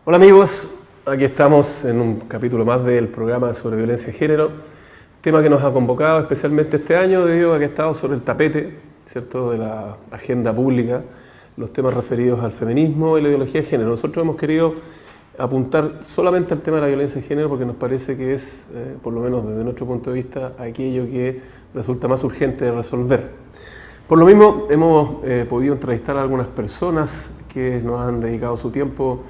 Hola amigos, aquí estamos en un capítulo más del programa sobre violencia de género, tema que nos ha convocado especialmente este año debido a que ha estado sobre el tapete, ¿cierto?, de la agenda pública, los temas referidos al feminismo y la ideología de género. Nosotros hemos querido apuntar solamente al tema de la violencia de género porque nos parece que es, por lo menos desde nuestro punto de vista, aquello que resulta más urgente de resolver. Por lo mismo, hemos podido entrevistar a algunas personas que nos han dedicado su tiempo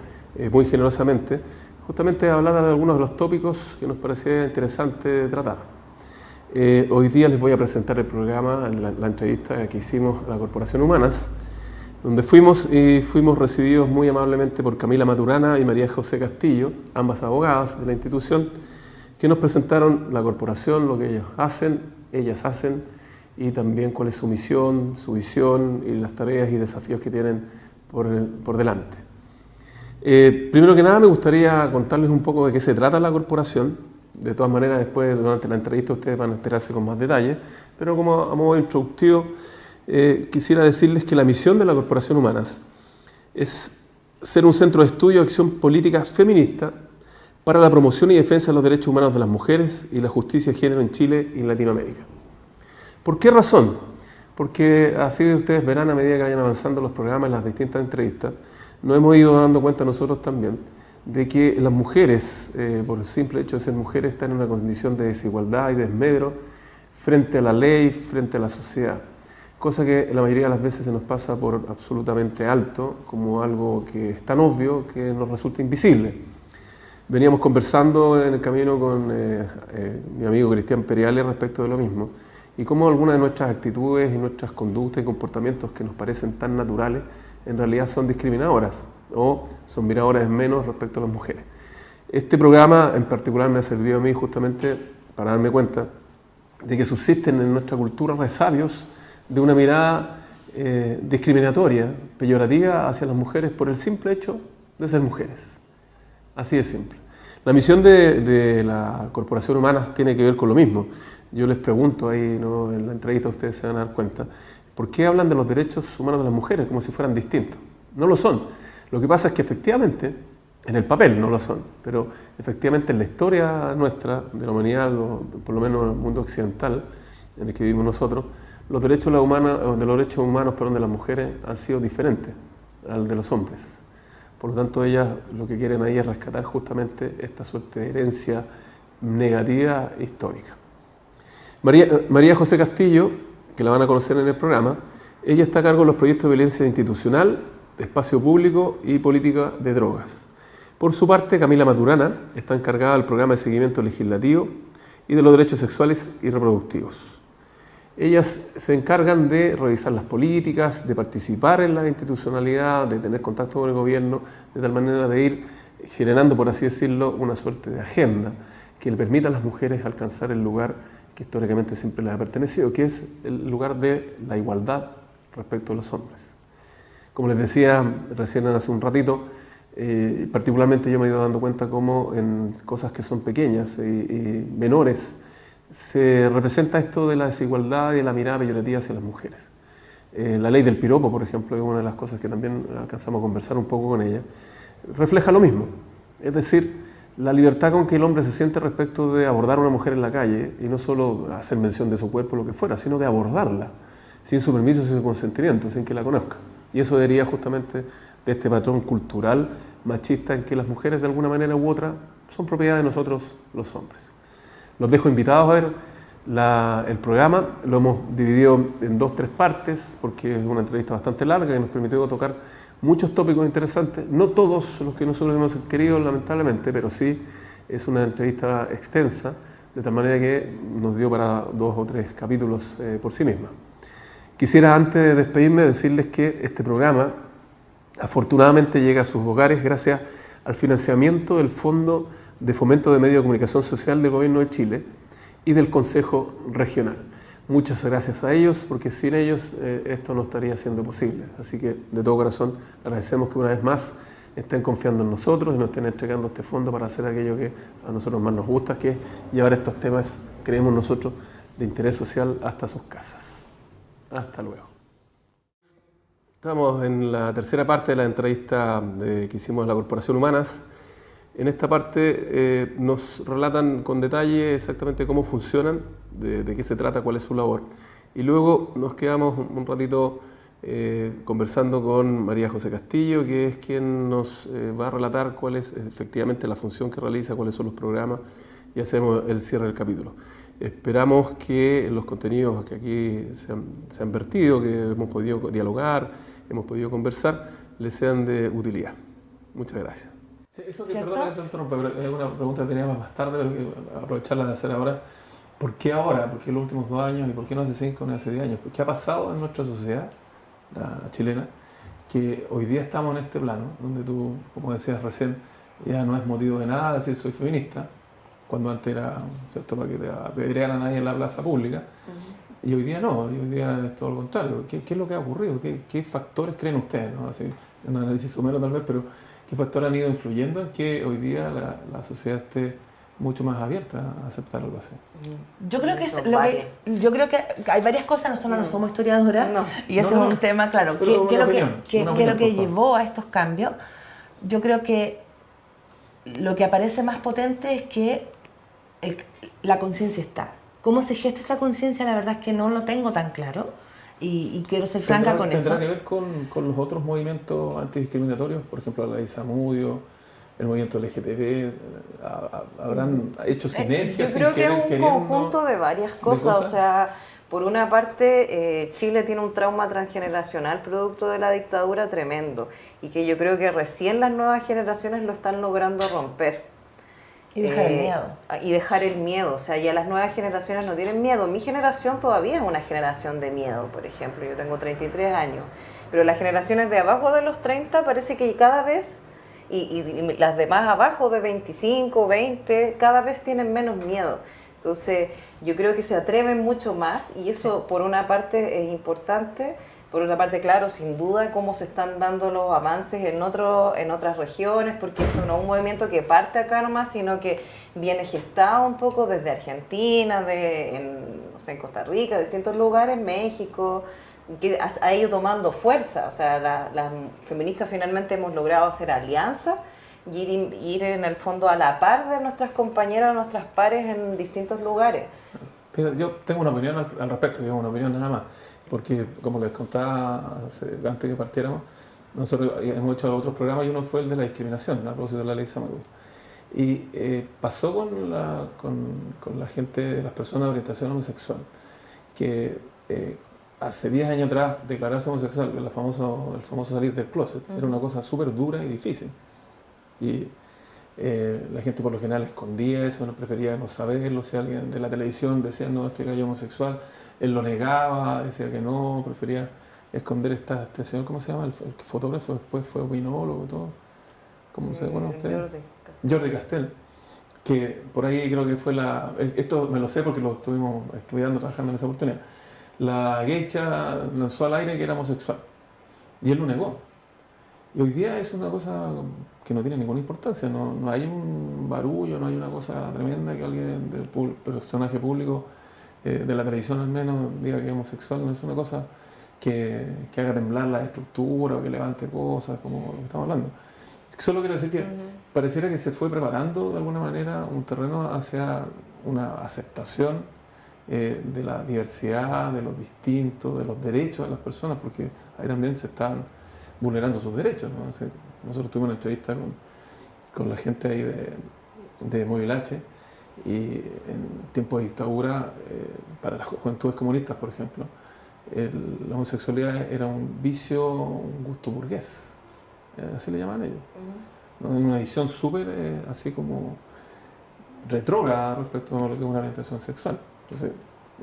muy generosamente, justamente a hablar de algunos de los tópicos que nos parecía interesante tratar. Hoy día les voy a presentar el programa, la entrevista que hicimos a la Corporación Humanas, donde fuimos recibidos muy amablemente por Camila Maturana y María José Castillo, ambas abogadas de la institución, que nos presentaron la corporación, lo que ellas hacen, y también cuál es su misión, su visión y las tareas y desafíos que tienen por delante. Primero que nada me gustaría contarles un poco de qué se trata la corporación. De todas maneras, después durante la entrevista ustedes van a enterarse con más detalles, pero como a modo introductivo quisiera decirles que la misión de la Corporación Humanas es ser un centro de estudio y acción política feminista para la promoción y defensa de los derechos humanos de las mujeres y la justicia de género en Chile y en Latinoamérica. ¿Por qué razón? Porque así ustedes verán a medida que vayan avanzando los programas, las distintas entrevistas, nos hemos ido dando cuenta nosotros también de que las mujeres, por el simple hecho de ser mujeres, están en una condición de desigualdad y desmedro frente a la ley, frente a la sociedad. Cosa que la mayoría de las veces se nos pasa por absolutamente alto, como algo que es tan obvio que nos resulta invisible. Veníamos conversando en el camino con mi amigo Cristian Periales respecto de lo mismo, y cómo algunas de nuestras actitudes y nuestras conductas y comportamientos que nos parecen tan naturales, en realidad son discriminadoras o son miradoras en menos respecto a las mujeres. Este programa en particular me ha servido a mí justamente para darme cuenta de que subsisten en nuestra cultura resabios de una mirada discriminatoria, peyorativa hacia las mujeres por el simple hecho de ser mujeres. Así de simple. La misión de la Corporación Humanas tiene que ver con lo mismo. Yo les pregunto ahí, ¿no?, en la entrevista ustedes se van a dar cuenta, ¿por qué hablan de los derechos humanos de las mujeres como si fueran distintos? No lo son. Lo que pasa es que efectivamente, en el papel no lo son, pero efectivamente en la historia nuestra, de la humanidad, por lo menos en el mundo occidental en el que vivimos nosotros, los derechos humanos de las mujeres han sido diferentes al de los hombres. Por lo tanto, ellas lo que quieren ahí es rescatar justamente esta suerte de herencia negativa histórica. María José Castillo, que la van a conocer en el programa, ella está a cargo de los proyectos de violencia institucional, de espacio público y política de drogas. Por su parte, Camila Maturana está encargada del programa de seguimiento legislativo y de los derechos sexuales y reproductivos. Ellas se encargan de revisar las políticas, de participar en la institucionalidad, de tener contacto con el gobierno, de tal manera de ir generando, por así decirlo, una suerte de agenda que le permita a las mujeres alcanzar el lugar que históricamente siempre les ha pertenecido, que es el lugar de la igualdad respecto a los hombres. Como les decía recién hace un ratito, particularmente yo me he ido dando cuenta cómo en cosas que son pequeñas y menores se representa esto de la desigualdad y de la mirada peyorativa hacia las mujeres. La ley del piropo, por ejemplo, es una de las cosas que también alcanzamos a conversar un poco con ella, refleja lo mismo. Es decir, la libertad con que el hombre se siente respecto de abordar a una mujer en la calle y no solo hacer mención de su cuerpo o lo que fuera, sino de abordarla sin su permiso, sin su consentimiento, sin que la conozca. Y eso deriva justamente de este patrón cultural machista en que las mujeres de alguna manera u otra son propiedad de nosotros los hombres. Los dejo invitados a ver el programa. Lo hemos dividido en 2-3 partes porque es una entrevista bastante larga que nos permitió tocar muchos tópicos interesantes, no todos los que nosotros hemos querido lamentablemente, pero sí es una entrevista extensa, de tal manera que nos dio para 2 o 3 capítulos por sí misma. Quisiera antes de despedirme decirles que este programa afortunadamente llega a sus hogares gracias al financiamiento del Fondo de Fomento de Medios de Comunicación Social del Gobierno de Chile y del Consejo Regional. Muchas gracias a ellos, porque sin ellos esto no estaría siendo posible. Así que de todo corazón agradecemos que una vez más estén confiando en nosotros y nos estén entregando este fondo para hacer aquello que a nosotros más nos gusta, que es llevar estos temas, creemos nosotros, de interés social hasta sus casas. Hasta luego. Estamos en la tercera parte de la entrevista que hicimos a la Corporación Humanas. En esta parte nos relatan con detalle exactamente cómo funcionan, de qué se trata, cuál es su labor. Y luego nos quedamos un ratito conversando con María José Castillo, que es quien nos va a relatar cuál es efectivamente la función que realiza, cuáles son los programas, y hacemos el cierre del capítulo. Esperamos que los contenidos que aquí se han vertido, que hemos podido dialogar, hemos podido conversar, les sean de utilidad. Muchas gracias. Sí, eso que, perdón que te interrumpa, pero es una pregunta que teníamos más tarde, pero que aprovecharla de hacer ahora. ¿Por qué ahora? ¿Por qué los últimos 2 años? ¿Y por qué no hace 5 ni hace 10 años? ¿Qué ha pasado en nuestra sociedad, la chilena, que hoy día estamos en este plano, donde tú, como decías recién, ya no es motivo de nada decir soy feminista, cuando antes era, ¿cierto?, para que te apedrearan ahí en la plaza pública. Y hoy día no, y hoy día es todo lo contrario. ¿Qué es lo que ha ocurrido? ¿Qué factores creen ustedes? ¿No? Así, un análisis somero tal vez, pero ¿qué factores han ido influyendo en que hoy día la sociedad esté mucho más abierta a aceptar algo así? Yo creo que hay varias cosas. Nosotros no somos historiadoras, y ese es un tema, claro. ¿Qué es lo que llevó a estos cambios? Yo creo que lo que aparece más potente es que la conciencia está. ¿Cómo se gesta esa conciencia? La verdad es que no lo tengo tan claro y quiero ser franca con eso. ¿Tendrá que ver con los otros movimientos antidiscriminatorios? Por ejemplo, la ley Zamudio, el movimiento LGTB, ¿habrán hecho sinergias? Yo creo que es un conjunto de varias cosas. O sea, por una parte, Chile tiene un trauma transgeneracional producto de la dictadura tremendo y que yo creo que recién las nuevas generaciones lo están logrando romper. Y dejar el miedo. Y dejar el miedo, o sea, ya las nuevas generaciones no tienen miedo. Mi generación todavía es una generación de miedo, por ejemplo, yo tengo 33 años, pero las generaciones de abajo de los 30 parece que cada vez, y las demás abajo de 25, 20, cada vez tienen menos miedo. Entonces, yo creo que se atreven mucho más y eso por una parte es importante. Por otra parte, claro, sin duda cómo se están dando los avances en otras regiones, porque esto no es un movimiento que parte acá nomás, sino que viene gestado un poco desde Argentina, en Costa Rica, distintos lugares, México, que ha ido tomando fuerza. O sea, las feministas finalmente hemos logrado hacer alianzas y ir en el fondo a la par de nuestras compañeras, nuestras pares en distintos lugares. Pero yo tengo una opinión al respecto, digamos, una opinión nada más. Porque, como les contaba antes que partiéramos, nosotros hemos hecho otros programas y uno fue el de la discriminación, a propósito de la ley Zamudio. Y pasó con la gente, las personas de orientación homosexual, que hace 10 años atrás declararse homosexual, el famoso salir del closet, era una cosa súper dura y difícil. Y la gente por lo general escondía eso, no prefería no saberlo. Si alguien de la televisión decía, no, este gallo homosexual, él lo negaba, decía que no, prefería esconder este señor, ¿cómo se llama? El fotógrafo, después fue opinólogo y todo. ¿Cómo se llama usted? Jordi Castell. Que por ahí creo que fue esto me lo sé porque lo estuvimos estudiando, trabajando en esa oportunidad. La geisha lanzó al aire que era homosexual y él lo negó. Y hoy día es una cosa que no tiene ninguna importancia, no hay un barullo, no hay una cosa tremenda que alguien del personaje público de la televisión al menos diga que es homosexual. No es una cosa que haga temblar la estructura o que levante cosas como lo que estamos hablando. Solo quiero decir que pareciera que se fue preparando de alguna manera un terreno hacia una aceptación de la diversidad, de los distintos, de los derechos de las personas, porque ahí también se están vulnerando sus derechos, ¿no? Nosotros tuvimos una entrevista con la gente ahí de Movilache, y en tiempos de dictadura, para las juventudes comunistas, por ejemplo, la homosexualidad era un vicio, un gusto burgués, así le llaman ellos, ¿no? En una visión súper así como retrógrada respecto a lo que es una orientación sexual. Entonces,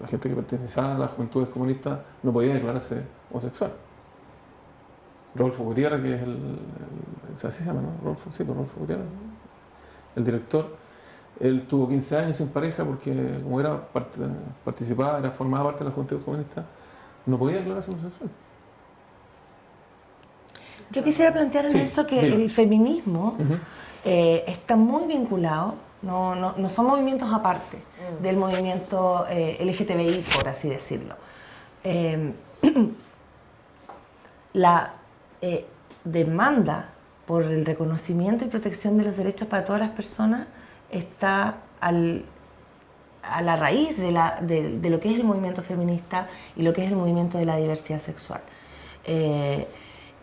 la gente que pertenecía a las juventudes comunistas no podía declararse homosexual. Rodolfo Gutiérrez, que es así se llama, ¿no? Rodolfo Gutiérrez, el director, él tuvo 15 años sin pareja porque como formaba parte de la Juventud Comunista, no podía declararse homosexual. Yo quisiera plantear en eso que el feminismo está muy vinculado, no son movimientos aparte del movimiento LGTBI, por así decirlo. la demanda por el reconocimiento y protección de los derechos para todas las personas está a la raíz de lo que es el movimiento feminista y lo que es el movimiento de la diversidad sexual.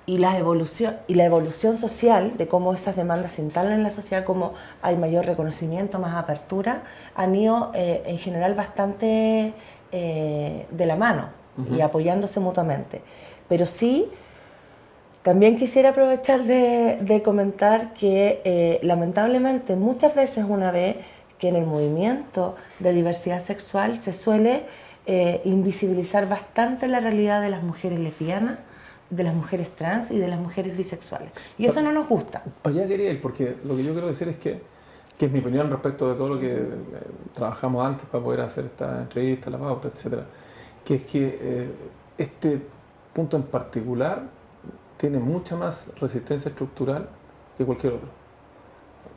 Y la evolución social de cómo esas demandas se instalan en la sociedad, cómo hay mayor reconocimiento, más apertura, han ido en general bastante de la mano y apoyándose mutuamente. Pero sí, también quisiera aprovechar de comentar que lamentablemente muchas veces una ve que en el movimiento de diversidad sexual se suele invisibilizar bastante la realidad de las mujeres lesbianas, de las mujeres trans y de las mujeres bisexuales. Y eso no nos gusta. Para allá quería ir, porque lo que yo quiero decir es que es mi opinión respecto de todo lo que trabajamos antes para poder hacer esta entrevista, la pauta, etcétera, que es que este punto en particular tiene mucha más resistencia estructural que cualquier otro.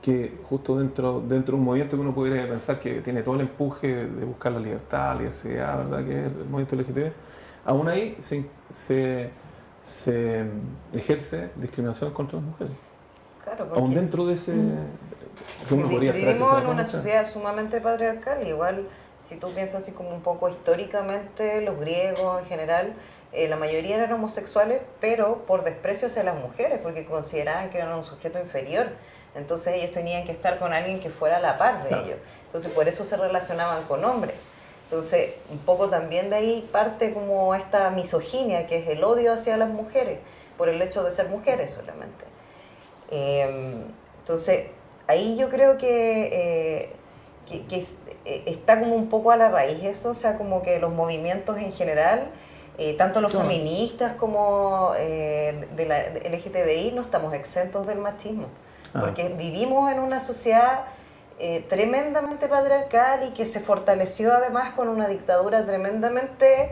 Que justo dentro de un movimiento que uno podría pensar que tiene todo el empuje de buscar la libertad, la diversidad, ¿verdad?, que es el movimiento LGTB, aún ahí se ejerce discriminación contra las mujeres. Claro, aún dentro de ese... que uno podría esperar vivimos que en una sociedad sumamente patriarcal, igual si tú piensas así como un poco históricamente, los griegos en general, la mayoría eran homosexuales, pero por desprecio hacia las mujeres, porque consideraban que eran un sujeto inferior. Entonces ellos tenían que estar con alguien que fuera a la par de ellos. Entonces por eso se relacionaban con hombres. Entonces un poco también de ahí parte como esta misoginia, que es el odio hacia las mujeres, por el hecho de ser mujeres solamente. Entonces ahí yo creo que está como un poco a la raíz eso, o sea, como que los movimientos en general, tanto los feministas como de la LGTBI, no estamos exentos del machismo, porque vivimos en una sociedad tremendamente patriarcal y que se fortaleció además con una dictadura tremendamente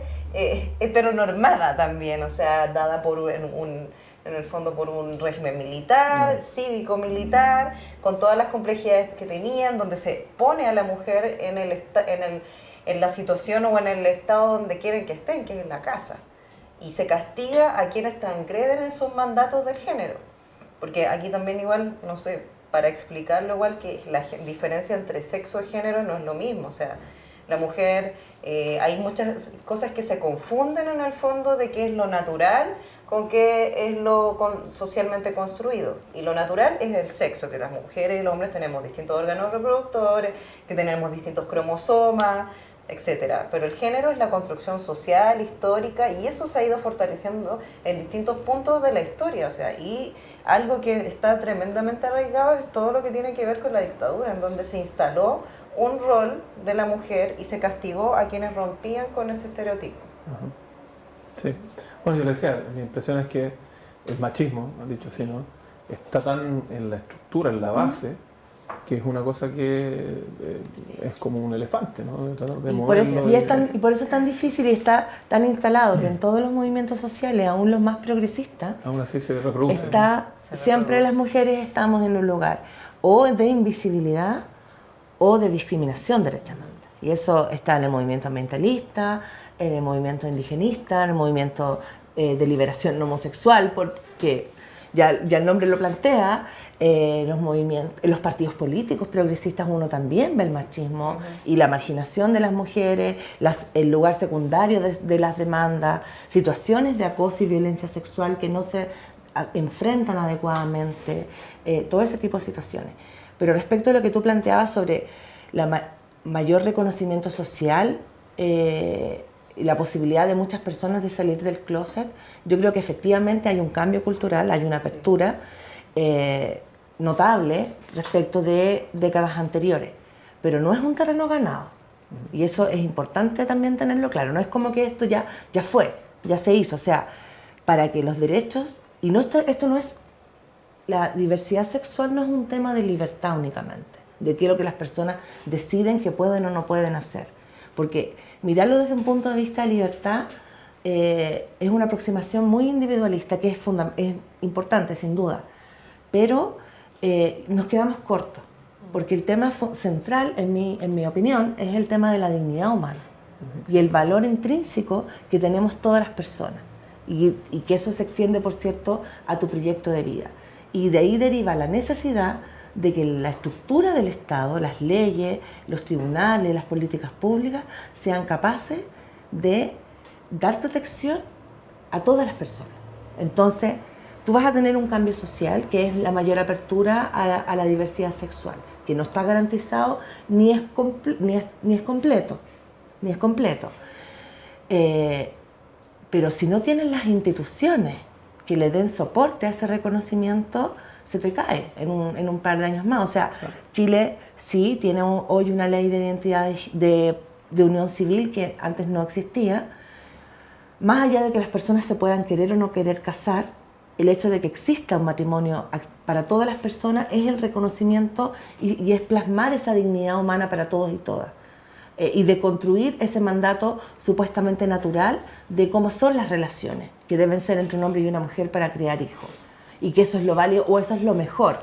heteronormada también, o sea, dada por en el fondo por un régimen militar, cívico-militar, con todas las complejidades que tenían, donde se pone a la mujer en la situación o en el estado donde quieren que estén, que es la casa, y se castiga a quienes transgreden esos mandatos del género, porque aquí también igual, no sé, para explicarlo igual, que la diferencia entre sexo y género no es lo mismo, o sea, la mujer, hay muchas cosas que se confunden en el fondo de qué es lo natural con qué es lo socialmente construido. Y lo natural es el sexo, que las mujeres y los hombres tenemos distintos órganos reproductores, que tenemos distintos cromosomas, etc. Pero el género es la construcción social, histórica, y eso se ha ido fortaleciendo en distintos puntos de la historia. O sea, y algo que está tremendamente arraigado es todo lo que tiene que ver con la dictadura, en donde se instaló un rol de la mujer y se castigó a quienes rompían con ese estereotipo. Sí. Bueno, yo le decía, mi impresión es que el machismo, han dicho así, ¿no?, está tan en la estructura, en la base, que es una cosa que es como un elefante, ¿no? Y por eso es tan difícil y está tan instalado que en todos los movimientos sociales, aún los más progresistas, aún así se reproduce. Siempre las mujeres estamos en un lugar o de invisibilidad o de discriminación derechamente. Y eso está en el movimiento ambientalista, en el movimiento indigenista, en el movimiento de liberación homosexual, porque ya el nombre lo plantea, los partidos políticos progresistas uno también ve el machismo y la marginación de las mujeres, el lugar secundario de las demandas, situaciones de acoso y violencia sexual que no se enfrentan adecuadamente, todo ese tipo de situaciones. Pero respecto a lo que tú planteabas sobre la mayor reconocimiento social, y la posibilidad de muchas personas de salir del closet, yo creo que efectivamente hay un cambio cultural, hay una apertura notable respecto de décadas anteriores, pero no es un terreno ganado, y eso es importante también tenerlo claro. No es como que esto ya fue, ya se hizo, o sea, para que los derechos, y no esto no es, la diversidad sexual no es un tema de libertad únicamente, de qué es lo que las personas deciden que pueden o no pueden hacer, porque mirarlo desde un punto de vista de libertad es una aproximación muy individualista, que es importante sin duda, pero nos quedamos cortos, porque el tema central, en mi opinión, es el tema de la dignidad humana y el valor intrínseco que tenemos todas las personas. y que eso se extiende, por cierto, a tu proyecto de vida. Y de ahí deriva la necesidad de que la estructura del Estado, las leyes, los tribunales, las políticas públicas, sean capaces de dar protección a todas las personas. Entonces, tú vas a tener un cambio social que es la mayor apertura a la diversidad sexual, que no está garantizado ni es completo. Pero si no tienes las instituciones que le den soporte a ese reconocimiento, se te cae en un par de años más. O sea, Chile sí tiene hoy una ley de identidad de unión civil que antes no existía. Más allá de que las personas se puedan querer o no querer casar, el hecho de que exista un matrimonio para todas las personas es el reconocimiento y es plasmar esa dignidad humana para todos y todas. Y de construir ese mandato supuestamente natural de cómo son las relaciones, que deben ser entre un hombre y una mujer para criar hijos. Y que eso es lo válido o eso es lo mejor.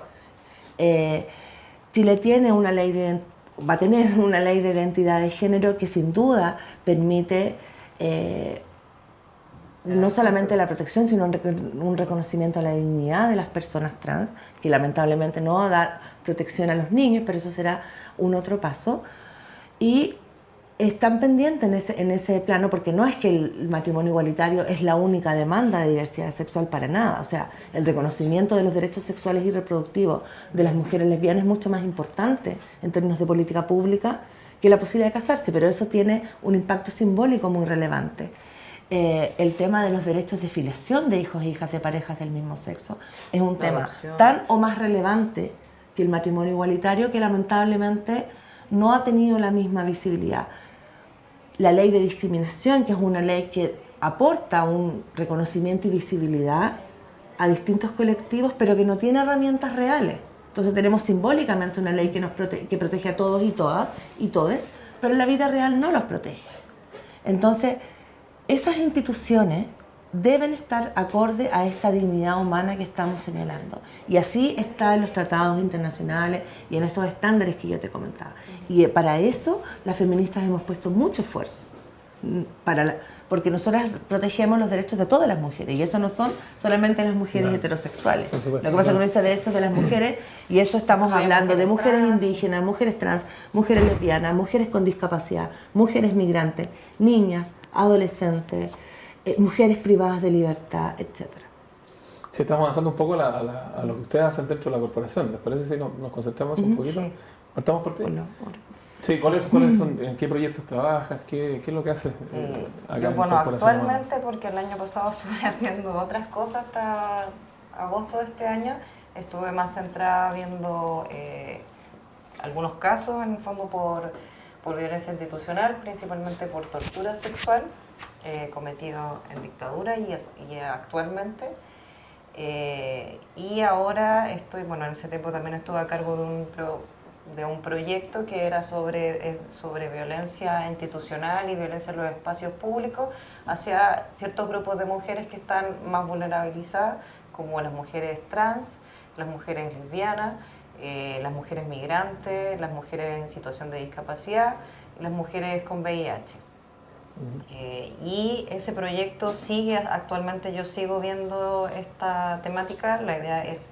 Chile tiene va a tener una ley de identidad de género que sin duda permite no solamente la protección, sino un reconocimiento a la dignidad de las personas trans, que lamentablemente no va a dar protección a los niños, pero eso será un otro paso. Y están pendientes en ese plano, porque no es que el matrimonio igualitario es la única demanda de diversidad sexual para nada. O sea, el reconocimiento de los derechos sexuales y reproductivos de las mujeres lesbianas es mucho más importante en términos de política pública que la posibilidad de casarse, pero eso tiene un impacto simbólico muy relevante. El tema de los derechos de filiación de hijos e hijas de parejas del mismo sexo es un tema tan o más relevante que el matrimonio igualitario, que lamentablemente no ha tenido la misma visibilidad. La ley de discriminación, que es una ley que aporta un reconocimiento y visibilidad a distintos colectivos, pero que no tiene herramientas reales. Entonces tenemos simbólicamente una ley que protege a todos y todas y todes, pero en la vida real no los protege. Entonces, esas instituciones deben estar acorde a esta dignidad humana que estamos señalando. Y así está en los tratados internacionales y en estos estándares que yo te comentaba. Y para eso las feministas hemos puesto mucho esfuerzo, porque nosotras protegemos los derechos de todas las mujeres, y eso no son solamente las mujeres heterosexuales. Lo que pasa con esos derechos de las mujeres, y eso estamos hablando de mujeres indígenas, mujeres trans, mujeres lesbianas, mujeres con discapacidad, mujeres migrantes, niñas, adolescentes, mujeres privadas de libertad, etc. Sí, estamos avanzando un poco a lo que ustedes hacen dentro de la corporación. ¿Les parece si nos concentramos un poquito? Sí. ¿Partamos por ti? Sí, ¿cuáles son, en qué proyectos trabajas? ¿Qué es lo que haces acá? Bueno, actualmente, porque el año pasado estuve haciendo otras cosas hasta agosto de este año, estuve más centrada viendo algunos casos, en el fondo por violencia institucional, principalmente por tortura sexual cometido en dictadura y actualmente. Y ahora estoy, en ese tiempo también estuve a cargo de un proyecto que era sobre violencia institucional y violencia en los espacios públicos hacia ciertos grupos de mujeres que están más vulnerabilizadas, como las mujeres trans, las mujeres lesbianas, las mujeres migrantes, las mujeres en situación de discapacidad y las mujeres con VIH. Y ese proyecto actualmente yo sigo viendo esta temática. La idea es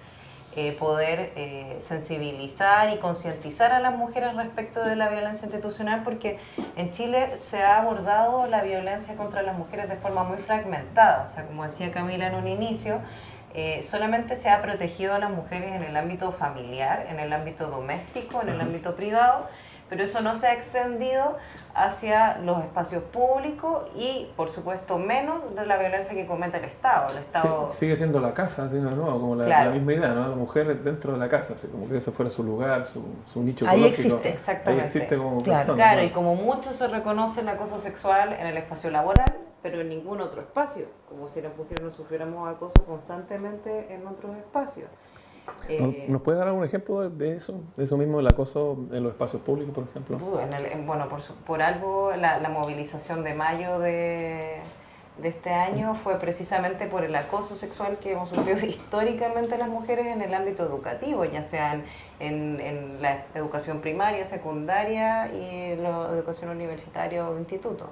poder sensibilizar y concientizar a las mujeres respecto de la violencia institucional, porque en Chile se ha abordado la violencia contra las mujeres de forma muy fragmentada. O sea, como decía Camila en un inicio, solamente se ha protegido a las mujeres en el ámbito familiar, en el ámbito doméstico, en el ámbito privado, pero eso no se ha extendido hacia los espacios públicos y, por supuesto, menos de la violencia que comete el Estado. Sigue siendo la casa, así, ¿no? Como la misma idea, ¿no? La mujer dentro de la casa, así, como que eso fuera su lugar, su nicho ahí ecológico. Existe, exactamente. Ahí existe como persona. Claro, y como mucho se reconoce el acoso sexual en el espacio laboral, pero en ningún otro espacio, como si las mujeres no sufriéramos acoso constantemente en otros espacios. ¿Nos puedes dar algún ejemplo de eso mismo, el acoso en los espacios públicos, por ejemplo? Por algo la movilización de mayo de este año fue precisamente por el acoso sexual que hemos sufrido históricamente las mujeres en el ámbito educativo, ya sea en la educación primaria, secundaria y la educación universitaria o de instituto.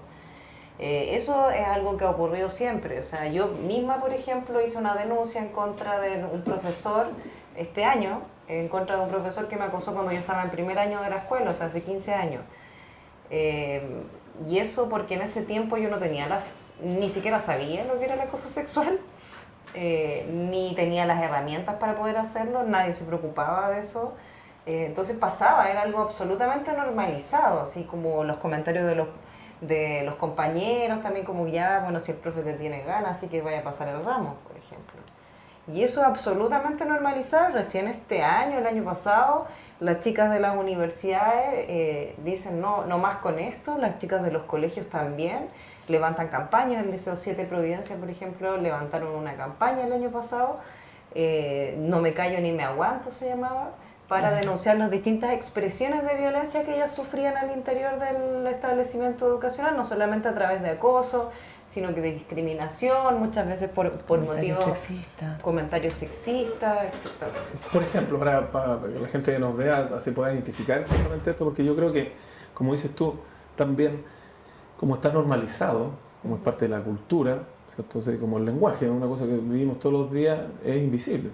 Eso es algo que ha ocurrido siempre. O sea, yo misma, por ejemplo, hice una denuncia en contra de un profesor este año, en contra de un profesor que me acosó cuando yo estaba en primer año de la escuela, o sea, hace 15 años. Y eso porque en ese tiempo yo no tenía ni siquiera sabía lo que era el acoso sexual, ni tenía las herramientas para poder hacerlo, nadie se preocupaba de eso. Entonces pasaba, era algo absolutamente normalizado, así como los comentarios de los compañeros, también como ya, bueno, si el profe te tiene ganas, así que vaya a pasar el ramo, por ejemplo. Y eso es absolutamente normalizado. Recién este año, el año pasado, las chicas de las universidades dicen no más con esto, las chicas de los colegios también levantan campañas. En el Liceo 7 Providencia, por ejemplo, levantaron una campaña el año pasado, No me callo ni me aguanto se llamaba, para denunciar las distintas expresiones de violencia que ellas sufrían al interior del establecimiento educacional, no solamente a través de acoso, sino que de discriminación, muchas veces por motivos comentarios sexistas, etc. Por ejemplo, para que la gente que nos vea así pueda identificar justamente esto, porque yo creo que, como dices tú, también como está normalizado, como es parte de la cultura, ¿cierto? Entonces, como el lenguaje, una cosa que vivimos todos los días, es invisible.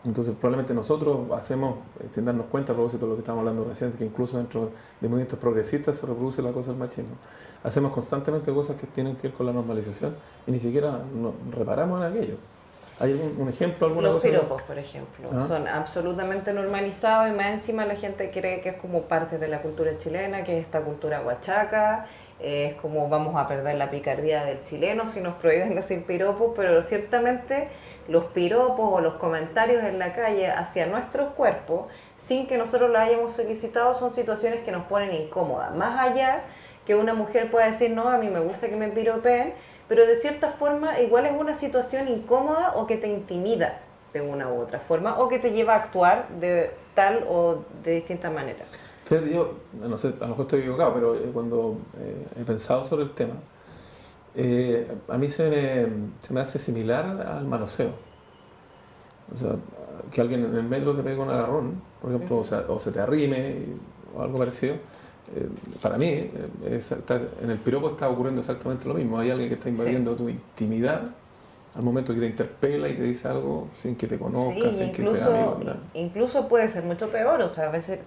Entonces, probablemente nosotros hacemos, sin darnos cuenta, a propósito de lo que estábamos hablando recién, que incluso dentro de movimientos progresistas se reproduce la cosa del machismo. Hacemos constantemente cosas que tienen que ver con la normalización y ni siquiera reparamos en aquello. ¿Hay un ejemplo, alguna cosa? Los piropos, por ejemplo, son absolutamente normalizados y más encima la gente cree que es como parte de la cultura chilena, que es esta cultura huachaca, es como vamos a perder la picardía del chileno si nos prohíben decir piropos, pero ciertamente los piropos o los comentarios en la calle hacia nuestros cuerpos, sin que nosotros lo hayamos solicitado, son situaciones que nos ponen incómodas. Más allá que una mujer pueda decir, no, a mí me gusta que me piropeen, pero de cierta forma igual es una situación incómoda o que te intimida de una u otra forma, o que te lleva a actuar de tal o de distinta manera. Fíjate, yo, no sé, a lo mejor estoy equivocado, pero cuando he pensado sobre el tema, a mí se me hace similar al manoseo. O sea, que alguien en el metro te pegue un agarrón, por ejemplo, o se te arrime o algo parecido. Para mí, en el piropo está ocurriendo exactamente lo mismo. Hay alguien que está invadiendo tu intimidad al momento que te interpela y te dice algo sin que te conozca, sin que sea amigo, ¿verdad? Incluso puede ser mucho peor, o sea, a veces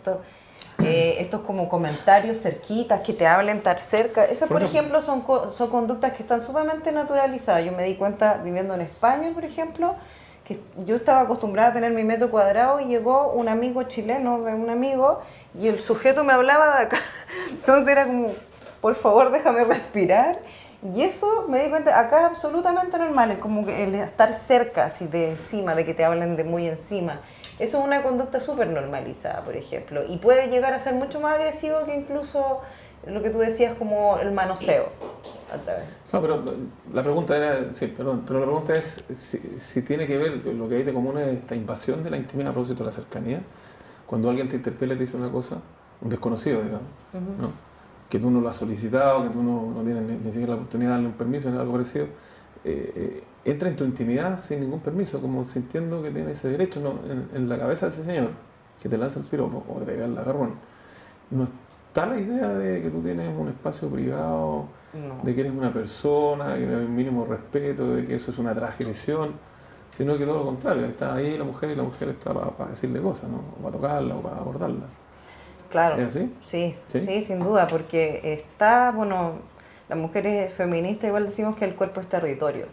estos como comentarios cerquitas, que te hablen tan cerca, esas por ejemplo son conductas que están sumamente naturalizadas. Yo me di cuenta viviendo en España, por ejemplo, que yo estaba acostumbrada a tener mi metro cuadrado y llegó un amigo chileno, un amigo, y el sujeto me hablaba de acá, entonces era como, por favor déjame respirar, y eso me di cuenta, acá es absolutamente normal, es como que el estar cerca, así de encima, de que te hablen de muy encima. Eso es una conducta súper normalizada, por ejemplo, y puede llegar a ser mucho más agresivo que incluso lo que tú decías como el manoseo. No, pero la pregunta era, sí, perdón, pero la pregunta es si tiene que ver lo que hay de común es esta invasión de la intimidad a propósito de la cercanía. Cuando alguien te interpela y te dice una cosa, un desconocido, digamos, ¿no? Que tú no lo has solicitado, que tú no tienes ni siquiera la oportunidad de darle un permiso ni algo parecido, entra en tu intimidad sin ningún permiso, como sintiendo que tiene ese derecho, ¿no? En la cabeza de ese señor que te lanza el piropo o te pega el agarrón, no está la idea de que tú tienes un espacio privado, de que eres una persona, que hay un mínimo respeto, de que eso es una transgresión, sino que todo lo contrario, está ahí la mujer y la mujer está para decirle cosas, ¿no? O para tocarla o para abordarla. Claro, ¿Es así? Sí, sin duda, porque está, bueno, las mujeres feministas igual decimos que el cuerpo es territorio,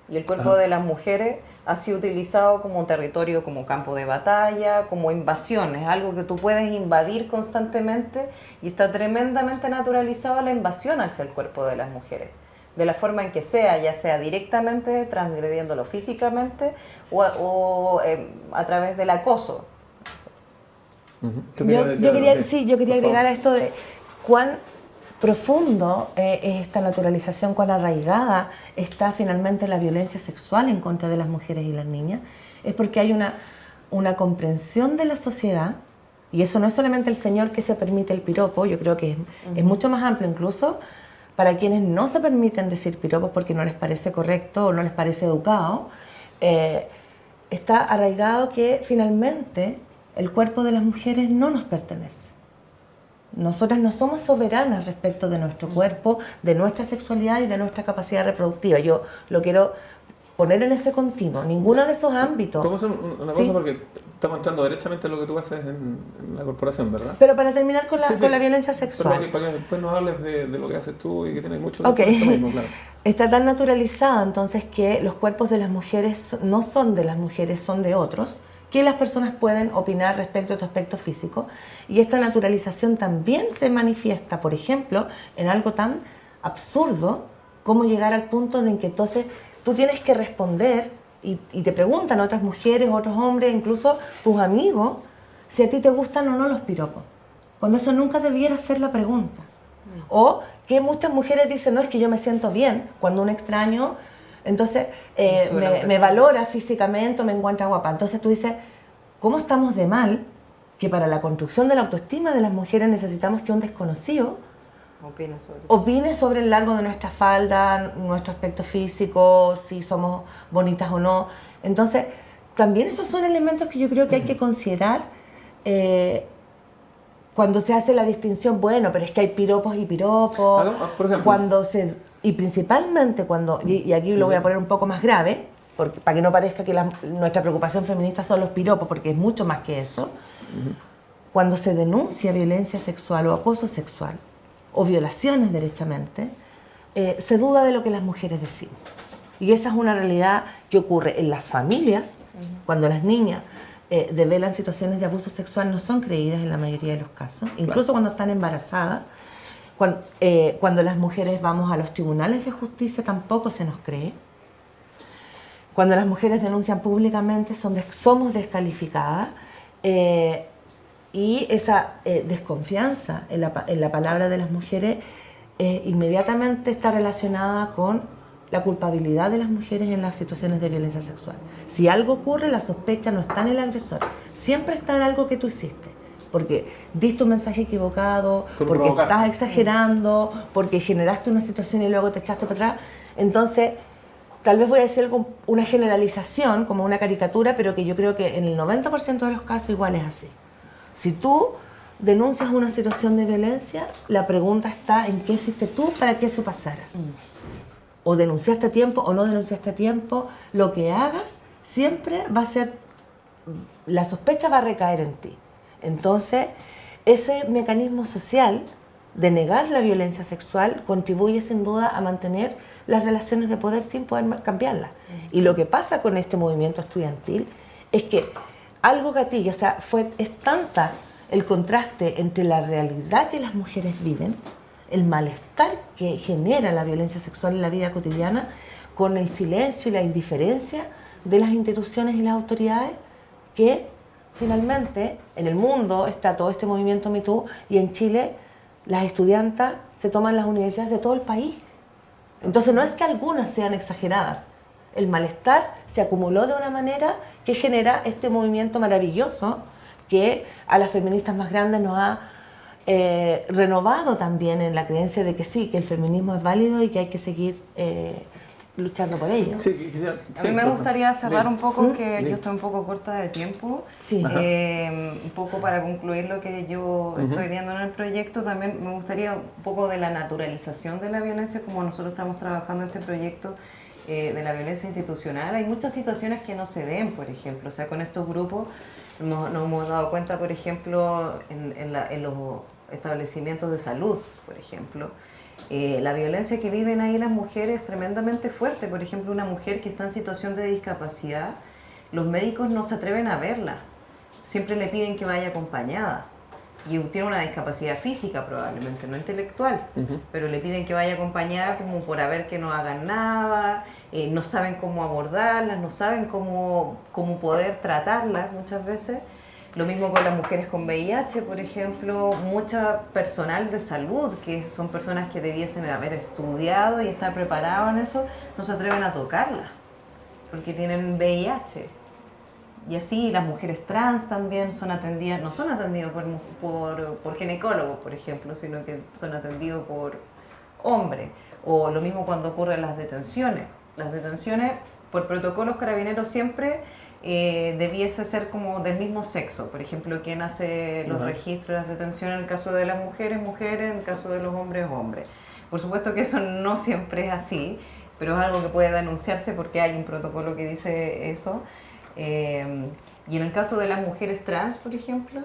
y el cuerpo de las mujeres ha sido utilizado como territorio, como campo de batalla, como invasión, es algo que tú puedes invadir constantemente y está tremendamente naturalizado la invasión hacia el cuerpo de las mujeres, de la forma en que sea, ya sea directamente, transgrediéndolo físicamente o a través del acoso. Yo quería agregar a esto de cuán profundo es esta naturalización, cuán arraigada está finalmente la violencia sexual en contra de las mujeres y las niñas. Es porque hay una comprensión de la sociedad, y eso no es solamente el señor que se permite el piropo, yo creo que es mucho más amplio, incluso para quienes no se permiten decir piropos porque no les parece correcto o no les parece educado. Está arraigado que finalmente el cuerpo de las mujeres no nos pertenece. Nosotras no somos soberanas respecto de nuestro cuerpo, de nuestra sexualidad y de nuestra capacidad reproductiva. Yo lo quiero poner en ese continuo, ninguno de esos ámbitos. ¿Cómo hacer una cosa? Porque estamos entrando derechamente en lo que tú haces en la corporación, ¿verdad? Pero para terminar con la violencia sexual. Pero para que después nos hables de lo que haces tú y que tienes mucho que esto mismo, claro. Está tan naturalizado entonces que los cuerpos de las mujeres no son de las mujeres, son de otros, que las personas pueden opinar respecto a tu aspecto físico, y esta naturalización también se manifiesta, por ejemplo, en algo tan absurdo como llegar al punto en que entonces tú tienes que responder y te preguntan otras mujeres, otros hombres, incluso tus amigos, si a ti te gustan o no los piropos, cuando eso nunca debiera ser la pregunta. O que muchas mujeres dicen, no, es que yo me siento bien cuando un extraño entonces me valora físicamente o me encuentra guapa. Entonces tú dices, ¿cómo estamos de mal que para la construcción de la autoestima de las mujeres necesitamos que un desconocido opine sobre el largo de nuestra falda, nuestro aspecto físico, si somos bonitas o no? Entonces, también esos son elementos que yo creo que hay que considerar cuando se hace la distinción. Bueno, pero es que hay piropos y piropos. Por ejemplo, y principalmente cuando, y aquí lo voy a poner un poco más grave, para que no parezca que nuestra preocupación feminista son los piropos, porque es mucho más que eso. Cuando se denuncia violencia sexual o acoso sexual, o violaciones derechamente, se duda de lo que las mujeres decimos. Y esa es una realidad que ocurre en las familias, cuando las niñas develan situaciones de abuso sexual, no son creídas en la mayoría de los casos, incluso cuando están embarazadas. Cuando las mujeres vamos a los tribunales de justicia tampoco se nos cree. Cuando las mujeres denuncian públicamente somos descalificadas, y esa desconfianza en la palabra de las mujeres inmediatamente está relacionada con la culpabilidad de las mujeres en las situaciones de violencia sexual. Si algo ocurre, la sospecha no está en el agresor, siempre está en algo que tú hiciste. Porque diste un mensaje equivocado, porque estás exagerando, porque generaste una situación y luego te echaste para atrás. Entonces, tal vez voy a decir una generalización, como una caricatura, pero que yo creo que en el 90% de los casos igual es así. Si tú denuncias una situación de violencia, la pregunta está en qué hiciste tú para que eso pasara. O denunciaste a tiempo o no denunciaste a tiempo, lo que hagas siempre va a ser, la sospecha va a recaer en ti. Entonces, ese mecanismo social de negar la violencia sexual contribuye sin duda a mantener las relaciones de poder sin poder cambiarlas. Y lo que pasa con este movimiento estudiantil es que algo gatilla, o sea, es tanta el contraste entre la realidad que las mujeres viven, el malestar que genera la violencia sexual en la vida cotidiana, con el silencio y la indiferencia de las instituciones y las autoridades, que finalmente en el mundo está todo este movimiento Me Too, y en Chile las estudiantas se toman las universidades de todo el país. Entonces no es que algunas sean exageradas, el malestar se acumuló de una manera que genera este movimiento maravilloso que a las feministas más grandes nos ha renovado también en la creencia de que sí, que el feminismo es válido y que hay que seguir luchando por ello. Sí, a mí me gustaría cerrar un poco, que yo estoy un poco corta de tiempo, un poco para concluir lo que yo estoy viendo en el proyecto. También me gustaría un poco de la naturalización de la violencia, como nosotros estamos trabajando en este proyecto de la violencia institucional. Hay muchas situaciones que no se ven, por ejemplo, o sea, con estos grupos nos hemos dado cuenta, por ejemplo, en los establecimientos de salud, por ejemplo, la violencia que viven ahí las mujeres es tremendamente fuerte. Por ejemplo, una mujer que está en situación de discapacidad, los médicos no se atreven a verla, siempre le piden que vaya acompañada, y tiene una discapacidad física probablemente, no intelectual, pero le piden que vaya acompañada como por haber que no hagan nada, no saben cómo abordarlas, no saben cómo poder tratarlas muchas veces. Lo mismo con las mujeres con VIH, por ejemplo, mucho personal de salud, que son personas que debiesen haber estudiado y estar preparados en eso, no se atreven a tocarlas, porque tienen VIH. Y así las mujeres trans también son atendidas, no son atendidas por ginecólogos, por ejemplo, sino que son atendidos por hombres. O lo mismo cuando ocurren las detenciones. Las detenciones, por protocolos carabineros siempre debiese ser como del mismo sexo. Por ejemplo, quien hace los registros, las detenciones en el caso de las mujeres, mujeres, en el caso de los hombres, hombres. Por supuesto que eso no siempre es así, pero es algo que puede denunciarse porque hay un protocolo que dice eso. Y en el caso de las mujeres trans, por ejemplo,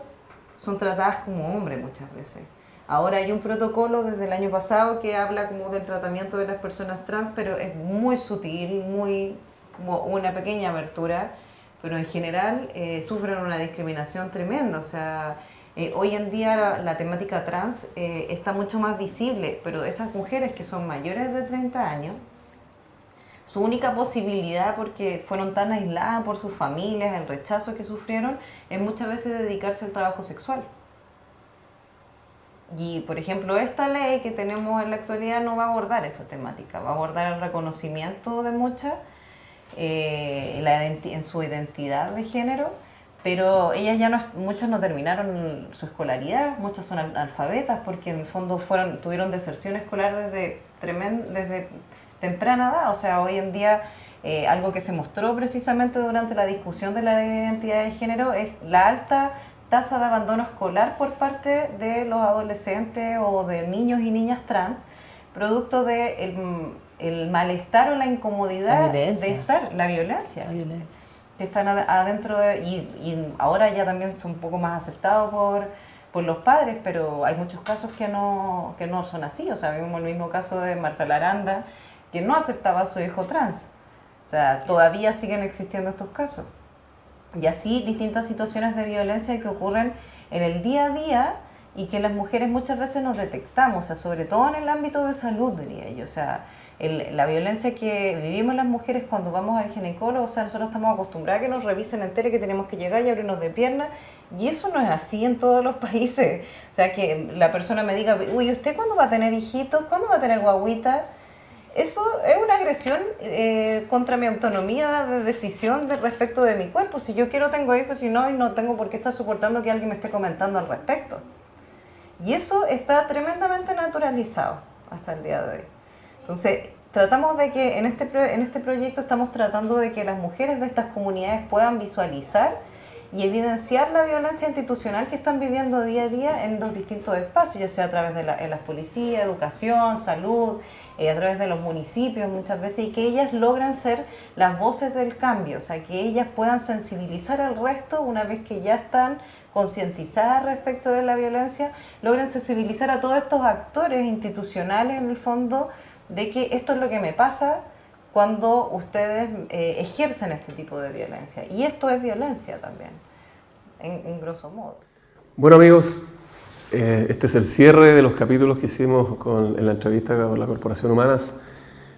son tratadas como hombres muchas veces. Ahora hay un protocolo desde el año pasado que habla como del tratamiento de las personas trans, pero es muy sutil, como una pequeña abertura, pero en general sufren una discriminación tremenda. O sea, hoy en día la temática trans está mucho más visible, pero esas mujeres que son mayores de 30 años, su única posibilidad, porque fueron tan aisladas por sus familias, el rechazo que sufrieron, es muchas veces dedicarse al trabajo sexual. Y, por ejemplo, esta ley que tenemos en la actualidad no va a abordar esa temática, va a abordar el reconocimiento de muchas en su identidad de género, pero ellas muchas no terminaron su escolaridad, muchas son analfabetas porque en el fondo tuvieron deserción escolar desde temprana edad. O sea, hoy en día algo que se mostró precisamente durante la discusión de la ley de identidad de género es la alta tasa de abandono escolar por parte de los adolescentes o de niños y niñas trans, producto de el malestar o la incomodidad de estar, la violencia. Que están adentro y ahora ya también son un poco más aceptados por los padres, pero hay muchos casos que no son así. O sea, vimos el mismo caso de Marcela Aranda, que no aceptaba a su hijo trans. O sea, todavía siguen existiendo estos casos. Y así distintas situaciones de violencia que ocurren en el día a día y que las mujeres muchas veces nos detectamos, o sea, sobre todo en el ámbito de salud, diría yo. O sea, la violencia que vivimos las mujeres cuando vamos al ginecólogo, o sea, nosotros estamos acostumbrados a que nos revisen entero, que tenemos que llegar y abrirnos de piernas, y eso no es así en todos los países. O sea, que la persona me diga, uy, ¿usted cuándo va a tener hijitos? ¿Cuándo va a tener guaguitas? Eso es una agresión contra mi autonomía de decisión respecto de mi cuerpo. Si yo quiero tengo hijos, si no, y no tengo por qué estar soportando que alguien me esté comentando al respecto. Y eso está tremendamente naturalizado hasta el día de hoy. Entonces, tratamos de que en este proyecto estamos tratando de que las mujeres de estas comunidades puedan visualizar y evidenciar la violencia institucional que están viviendo día a día en los distintos espacios, ya sea a través de las policías, educación, salud, a través de los municipios muchas veces, y que ellas logran ser las voces del cambio, o sea, que ellas puedan sensibilizar al resto una vez que ya están concientizadas respecto de la violencia, logran sensibilizar a todos estos actores institucionales en el fondo de que esto es lo que me pasa cuando ustedes ejercen este tipo de violencia. Y esto es violencia también, en grosso modo. Bueno, amigos, este es el cierre de los capítulos que hicimos en la entrevista con la Corporación Humanas.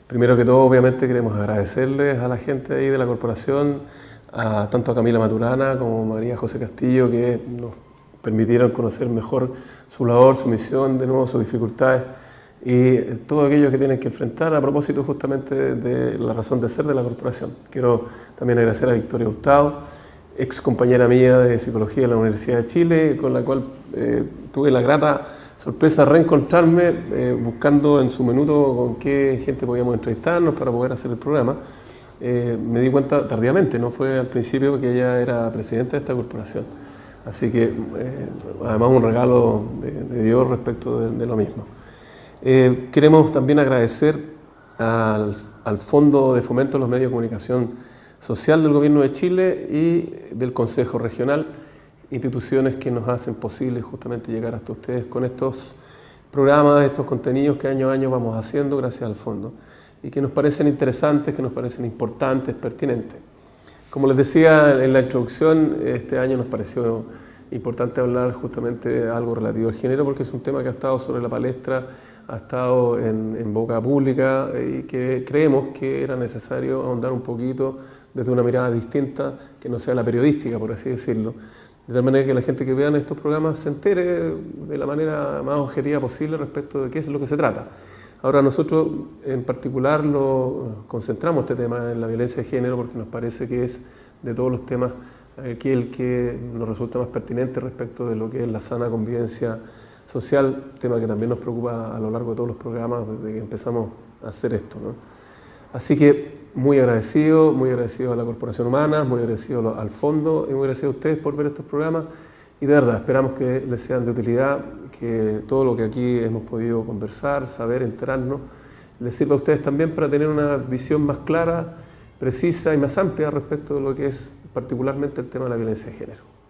Primero que todo, obviamente, queremos agradecerles a la gente ahí de la corporación, tanto a Camila Maturana como a María José Castillo, que nos permitieron conocer mejor su labor, su misión, de nuevo sus dificultades y todo aquello que tienen que enfrentar a propósito justamente de la razón de ser de la corporación. Quiero también agradecer a Victoria Hurtado, ex compañera mía de Psicología de la Universidad de Chile, con la cual tuve la grata sorpresa de reencontrarme buscando en su minuto con qué gente podíamos entrevistarnos para poder hacer el programa. Me di cuenta tardíamente, no fue al principio que ella era presidenta de esta corporación. Así que además un regalo de Dios respecto de lo mismo. Queremos también agradecer al Fondo de Fomento de los Medios de Comunicación Social del Gobierno de Chile y del Consejo Regional, instituciones que nos hacen posible justamente llegar hasta ustedes con estos programas, estos contenidos que año a año vamos haciendo gracias al fondo y que nos parecen interesantes, que nos parecen importantes, pertinentes. Como les decía en la introducción, este año nos pareció importante hablar justamente de algo relativo al género porque es un tema que ha estado sobre la palestra, ha estado en boca pública y que creemos que era necesario ahondar un poquito desde una mirada distinta, que no sea la periodística, por así decirlo, de tal manera que la gente que vea estos programas se entere de la manera más objetiva posible respecto de qué es lo que se trata. Ahora nosotros en particular concentramos este tema en la violencia de género porque nos parece que es de todos los temas el que nos resulta más pertinente respecto de lo que es la sana convivencia social, tema que también nos preocupa a lo largo de todos los programas desde que empezamos a hacer esto, ¿no? Así que muy agradecido a la Corporación Humana, muy agradecido al Fondo y muy agradecido a ustedes por ver estos programas. Y de verdad, esperamos que les sean de utilidad, que todo lo que aquí hemos podido conversar, saber, enterarnos, les sirva a ustedes también para tener una visión más clara, precisa y más amplia respecto de lo que es particularmente el tema de la violencia de género.